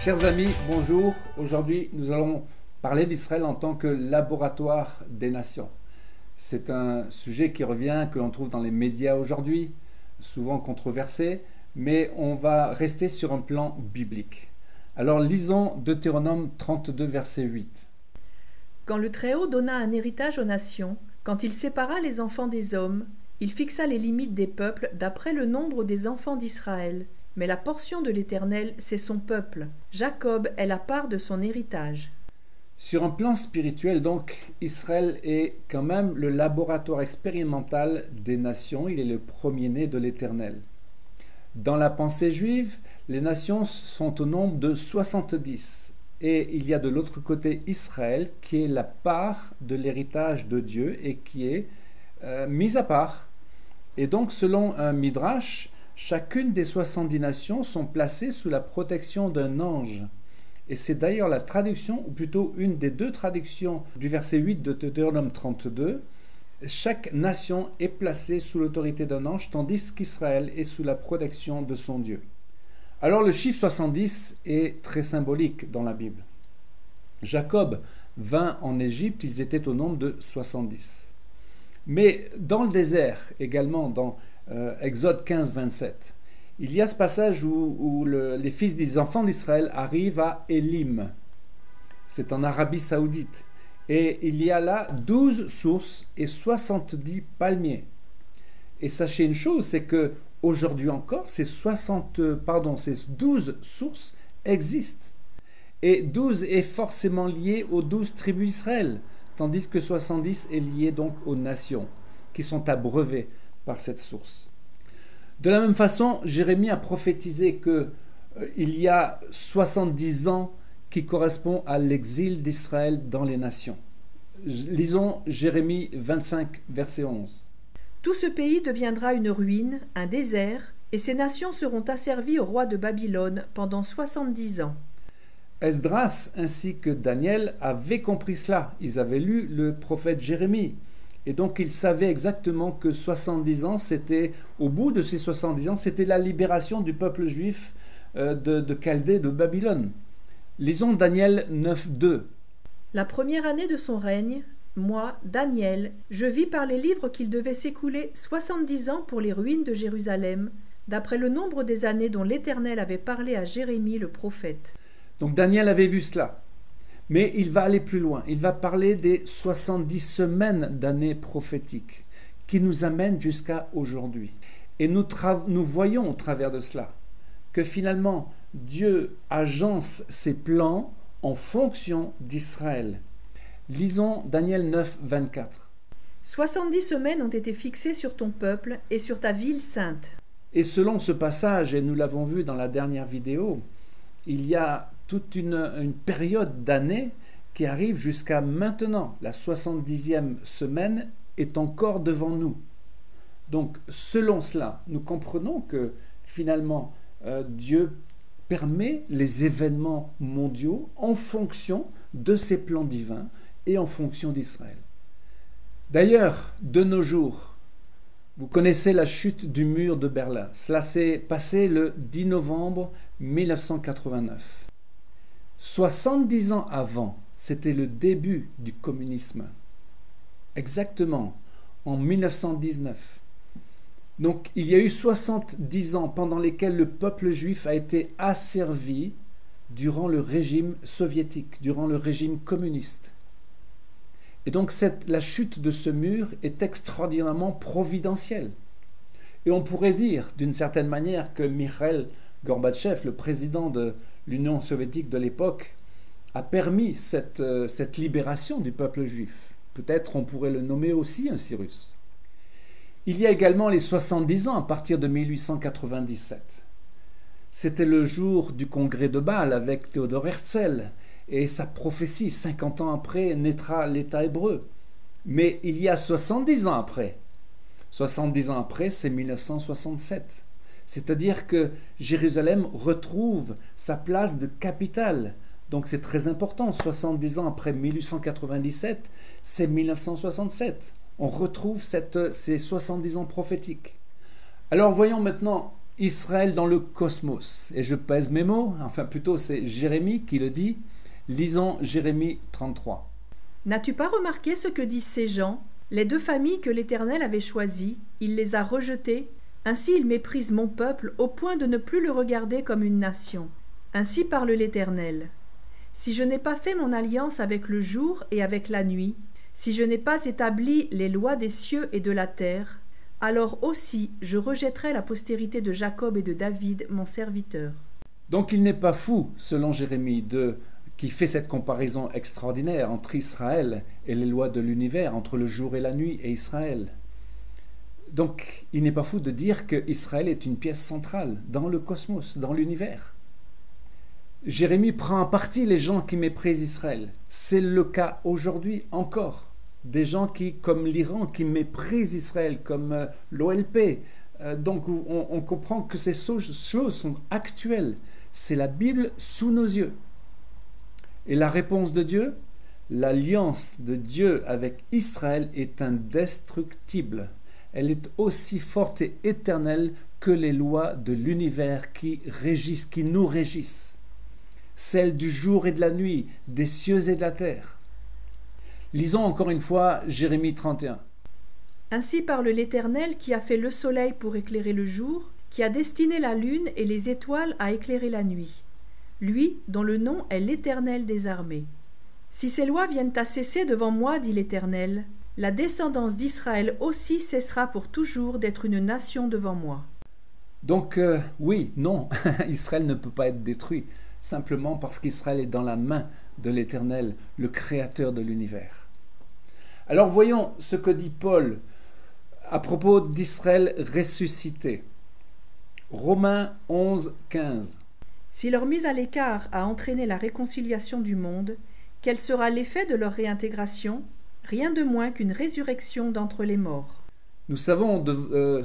Chers amis, bonjour. Aujourd'hui, nous allons parler d'Israël en tant que laboratoire des nations. C'est un sujet qui revient, que l'on trouve dans les médias aujourd'hui, souvent controversé, mais on va rester sur un plan biblique. Alors lisons Deutéronome 32, verset 8. Quand le Très-Haut donna un héritage aux nations, quand il sépara les enfants des hommes, il fixa les limites des peuples d'après le nombre des enfants d'Israël. Mais la portion de l'Éternel, c'est son peuple. Jacob est la part de son héritage. Sur un plan spirituel, donc, Israël est quand même le laboratoire expérimental des nations. Il est le premier-né de l'Éternel. Dans la pensée juive, les nations sont au nombre de 70. Et il y a de l'autre côté Israël, qui est la part de l'héritage de Dieu et qui est mise à part. Et donc, selon un midrash, chacune des 70 nations sont placées sous la protection d'un ange. Et c'est d'ailleurs la traduction, ou plutôt une des deux traductions du verset 8 de Deutéronome 32. Chaque nation est placée sous l'autorité d'un ange, tandis qu'Israël est sous la protection de son Dieu. Alors le chiffre 70 est très symbolique dans la Bible. Jacob vint en Égypte, ils étaient au nombre de 70. Mais dans le désert, également dans Exode 15, 27, il y a ce passage où les fils des enfants d'Israël arrivent à Élim. C'est en Arabie Saoudite. Et il y a là 12 sources et 70 palmiers. Et sachez une chose, c'est que aujourd'hui encore, ces 12 sources existent. Et 12 est forcément lié aux 12 tribus d'Israël, tandis que 70 est lié donc aux nations, qui sont abreuvées par cette source. De la même façon, Jérémie a prophétisé qu'il y a 70 ans qui correspond à l'exil d'Israël dans les nations. Lisons Jérémie 25, verset 11. Tout ce pays deviendra une ruine, un désert, et ces nations seront asservies au roi de Babylone pendant 70 ans. Esdras ainsi que Daniel avaient compris cela. Ils avaient lu le prophète Jérémie. Et donc ils savaient exactement que 70 ans, c'était, au bout de ces 70 ans, c'était la libération du peuple juif de Chaldée, de Babylone. Lisons Daniel 9, 2. La première année de son règne, moi, Daniel, je vis par les livres qu'il devait s'écouler 70 ans pour les ruines de Jérusalem, d'après le nombre des années dont l'Éternel avait parlé à Jérémie le prophète. Donc Daniel avait vu cela. Mais il va aller plus loin. Il va parler des 70 semaines d'années prophétiques qui nous amènent jusqu'à aujourd'hui. Et nous voyons au travers de cela que finalement Dieu agence ses plans en fonction d'Israël. Lisons Daniel 9, 24. 70 semaines ont été fixées sur ton peuple et sur ta ville sainte. Et selon ce passage, et nous l'avons vu dans la dernière vidéo, il y a toute une période d'années qui arrive jusqu'à maintenant. La 70e semaine est encore devant nous. Donc, selon cela, nous comprenons que finalement, Dieu permet les événements mondiaux en fonction de ses plans divins et en fonction d'Israël. D'ailleurs, de nos jours, vous connaissez la chute du mur de Berlin. Cela s'est passé le 10 novembre 1989. 70 ans avant, c'était le début du communisme. Exactement, en 1919. Donc, il y a eu 70 ans pendant lesquels le peuple juif a été asservi durant le régime soviétique, durant le régime communiste. Et donc, la chute de ce mur est extraordinairement providentielle. Et on pourrait dire, d'une certaine manière, que Mikhaïl Gorbatchev, le président de l'Union soviétique de l'époque, a permis cette libération du peuple juif. Peut-être on pourrait le nommer aussi un Cyrus. Il y a également les 70 ans à partir de 1897. C'était le jour du congrès de Bâle avec Théodore Herzl et sa prophétie, 50 ans après, naîtra l'État hébreu. Mais il y a 70 ans après. 70 ans après, c'est 1967. C'est-à-dire que Jérusalem retrouve sa place de capitale. Donc c'est très important. 70 ans après 1897, c'est 1967. On retrouve ces 70 ans prophétiques. Alors voyons maintenant Israël dans le cosmos. Et je pèse mes mots, enfin plutôt c'est Jérémie qui le dit. Lisons Jérémie 33. N'as-tu pas remarqué ce que disent ces gens? Les deux familles que l'Éternel avait choisies, il les a rejetées. Ainsi il méprise mon peuple au point de ne plus le regarder comme une nation. Ainsi parle l'Éternel. Si je n'ai pas fait mon alliance avec le jour et avec la nuit, si je n'ai pas établi les lois des cieux et de la terre, alors aussi je rejetterai la postérité de Jacob et de David, mon serviteur. Donc il n'est pas fou, selon Jérémie, qui fait cette comparaison extraordinaire entre Israël et les lois de l'univers, entre le jour et la nuit et Israël. Donc il n'est pas fou de dire qu'Israël est une pièce centrale dans le cosmos, dans l'univers. Jérémie prend en partie les gens qui méprisent Israël. C'est le cas aujourd'hui encore. Des gens qui, comme l'Iran, qui méprisent Israël, comme l'OLP. Donc on comprend que ces choses sont actuelles. C'est la Bible sous nos yeux. Et la réponse de Dieu, l'alliance de Dieu avec Israël est indestructible. Elle est aussi forte et éternelle que les lois de l'univers qui nous régissent. Celles du jour et de la nuit, des cieux et de la terre. Lisons encore une fois Jérémie 31. Ainsi parle l'Éternel qui a fait le soleil pour éclairer le jour, qui a destiné la lune et les étoiles à éclairer la nuit. Lui, dont le nom est l'Éternel des armées. Si ces lois viennent à cesser devant moi, dit l'Éternel, la descendance d'Israël aussi cessera pour toujours d'être une nation devant moi. Donc oui, non, Israël ne peut pas être détruit, simplement parce qu'Israël est dans la main de l'Éternel, le créateur de l'univers. Alors voyons ce que dit Paul à propos d'Israël ressuscité. Romains 11, 15. Si leur mise à l'écart a entraîné la réconciliation du monde, quel sera l'effet de leur réintégration? Rien de moins qu'une résurrection d'entre les morts. Nous savons,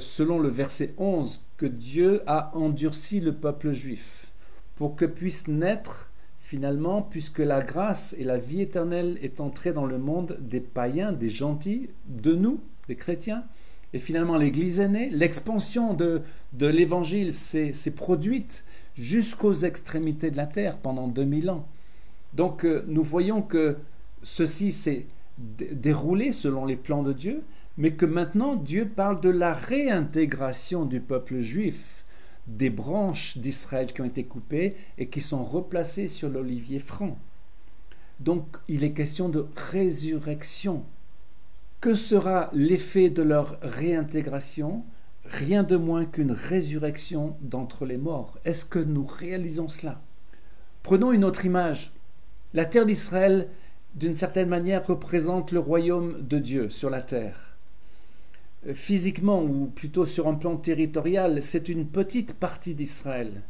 selon le verset 11, que Dieu a endurci le peuple juif pour que puisse naître, finalement, puisque la grâce et la vie éternelle est entrée dans le monde des païens, des gentils, de nous, des chrétiens, et finalement l'Église est née, l'expansion de l'Évangile s'est produite jusqu'aux extrémités de la terre pendant 2000 ans. Donc nous voyons que ceci s'est déroulé selon les plans de Dieu, mais que maintenant Dieu parle de la réintégration du peuple juif, des branches d'Israël qui ont été coupées et qui sont replacées sur l'olivier franc. Donc il est question de résurrection. Que sera l'effet de leur réintégration? Rien de moins qu'une résurrection d'entre les morts. Est-ce que nous réalisons cela? Prenons une autre image. La terre d'Israël, d'une certaine manière, représente le royaume de Dieu sur la terre. Physiquement, ou plutôt sur un plan territorial, c'est une petite partie d'Israël,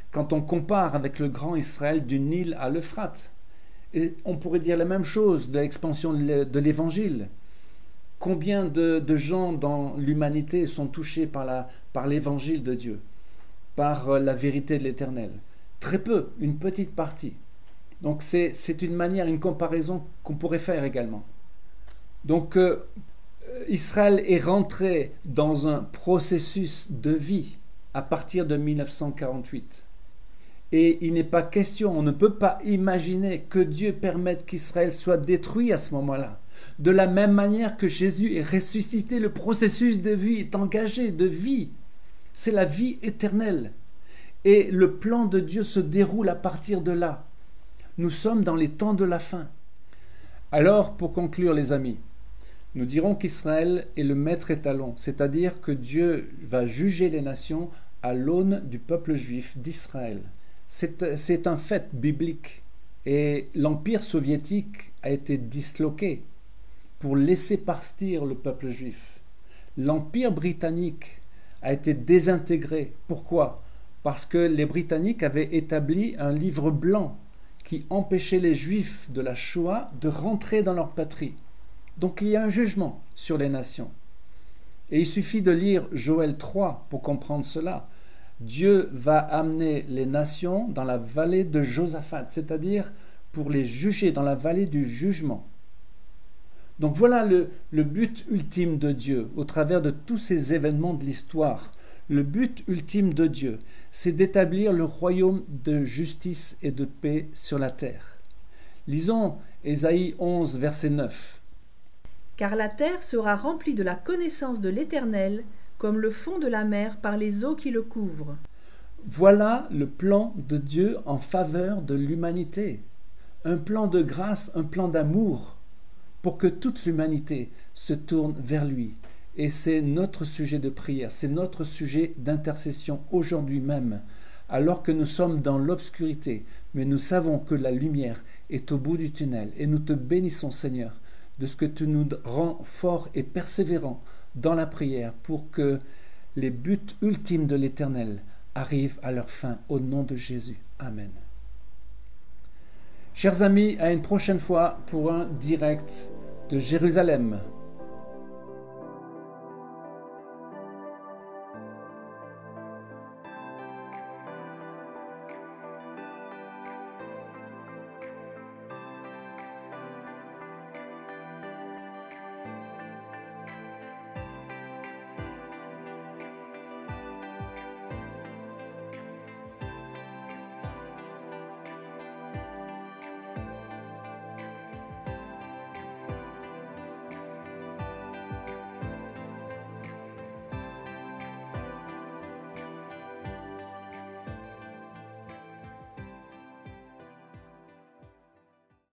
quand on compare avec le grand Israël du Nil à l'Euphrate. Et on pourrait dire la même chose de l'expansion de l'Évangile. Combien de gens dans l'humanité sont touchés par l'Évangile de Dieu, par la vérité de l'Éternel? Très peu, une petite partie. Donc c'est une manière, une comparaison qu'on pourrait faire également. Donc Israël est rentré dans un processus de vie à partir de 1948. Et il n'est pas question, on ne peut pas imaginer que Dieu permette qu'Israël soit détruit à ce moment-là. De la même manière que Jésus est ressuscité, le processus de vie est engagé, de vie. C'est la vie éternelle. Et le plan de Dieu se déroule à partir de là. Nous sommes dans les temps de la fin. Alors, pour conclure les amis, nous dirons qu'Israël est le maître étalon, c'est-à-dire que Dieu va juger les nations à l'aune du peuple juif d'Israël. C'est un fait biblique. Et l'Empire soviétique a été disloqué pour laisser partir le peuple juif. L'Empire britannique a été désintégré. Pourquoi? Parce que les Britanniques avaient établi un livre blanc qui empêchait les Juifs de la Shoah de rentrer dans leur patrie. Donc il y a un jugement sur les nations. Et il suffit de lire Joël 3 pour comprendre cela. Dieu va amener les nations dans la vallée de Josaphat, c'est-à-dire pour les juger dans la vallée du jugement. Donc voilà le but ultime de Dieu au travers de tous ces événements de l'histoire. Le but ultime de Dieu, c'est d'établir le royaume de justice et de paix sur la terre. Lisons Ésaïe 11, verset 9. « Car la terre sera remplie de la connaissance de l'Éternel, comme le fond de la mer par les eaux qui le couvrent. » Voilà le plan de Dieu en faveur de l'humanité. Un plan de grâce, un plan d'amour, pour que toute l'humanité se tourne vers lui. Et c'est notre sujet de prière, c'est notre sujet d'intercession aujourd'hui même, alors que nous sommes dans l'obscurité, mais nous savons que la lumière est au bout du tunnel. Et nous te bénissons, Seigneur, de ce que tu nous rends forts et persévérants dans la prière pour que les buts ultimes de l'Éternel arrivent à leur fin au nom de Jésus. Amen. Chers amis, à une prochaine fois pour un direct de Jérusalem.